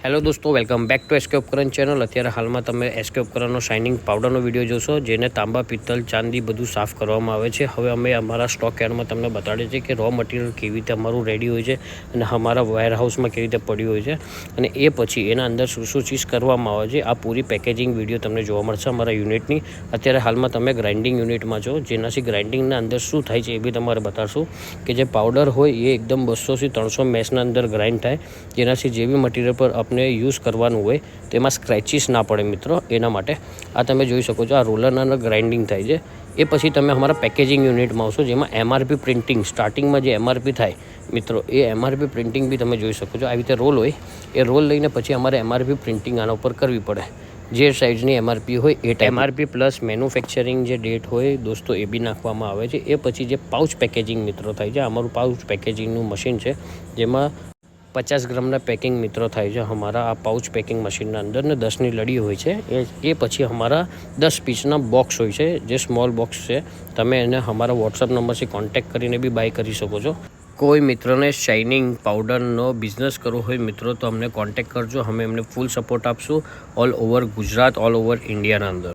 Hello દોસ્તો, welcome back to SK ઉપકરણ channel. અત્યારે હાલમાં તમે એસકે ઉપકરણનો શાઇનિંગ પાવડરનો વિડીયો જોશો, જેને તાંબા, પિત્તલ, ચાંદી બધું સાફ કરવામાં આવે છે। હવે અમે અમારા સ્ટોક યાર્ડમાં તમને બતાડીએ છીએ કે રો મટીરિયલ કેવી રીતે અમારું રેડી હોય છે અને અમારા વેરહાઉસમાં કેવી રીતે પડ્યું હોય છે અને એ પછી એના અંદર શું શું ચીજ કરવામાં આવે છે, આ પૂરી પેકેજિંગ વિડીયો તમને જોવા મળશે અમારા યુનિટની। અત્યારે હાલમાં તમે ગ્રાઇન્ડિંગ યુનિટમાં છો, જેનાથી ગ્રાઇન્ડિંગના અંદર શું થાય છે એ બી તમારે બતાડશું કે જે પાવડર હોય એ એકદમ 200 થી 300 મેસના અંદર ગ્રાઇન્ડ થાય, જેનાથી જે બી મટીરિયલ પર આપણે યુઝ કરવાનું હોય તેમાં સ્ક્રેચીસ ના પડે મિત્રો। એના માટે આ તમે જોઈ શકો છો, આ રોલરના અંદર ગ્રાઇન્ડિંગ થાય છે। એ પછી તમે અમારા પેકેજિંગ યુનિટમાં આવશો, જેમાં એમઆરપી પ્રિન્ટિંગ સ્ટાર્ટિંગમાં જે એમઆરપી થાય મિત્રો, એ એમઆરપી પ્રિન્ટિંગ બી તમે જોઈ શકો છો। આવી રીતે રોલ હોય, એ રોલ લઈને પછી અમારે એમઆરપી પ્રિન્ટિંગ આના ઉપર કરવી પડે। જે સાઇઝની એમઆરપી હોય એ ટાઈમ એમઆરપી પ્લસ મેન્યુફેક્ચરિંગ જે ડેટ હોય દોસ્તો એ બી નાખવામાં આવે છે। એ પછી જે પાઉચ પેકેજિંગ મિત્રો થાય છે, અમારું પાઉચ પેકેજિંગનું મશીન છે, જેમાં 50 ગ્રામના પેકિંગ મિત્રો થાય છે અમારા આ પાઉચ પેકિંગ મશીનના અંદર, ને 10ની લડી હોય છે। એ પછી અમારા 10 પીસના બોક્સ હોય છે, જે સ્મોલ બોક્સ છે। તમે એને અમારા વોટ્સઅપ નંબરથી કોન્ટેક્ટ કરીને બી બાય કરી શકો છો। કોઈ મિત્રને શાઇનિંગ પાવડરનો બિઝનેસ કરવો હોય મિત્રો તો અમને કોન્ટેક્ટ કરજો, અમે એમને ફૂલ સપોર્ટ આપશું all over Gujarat, all over ઇન્ડિયાના અંદર।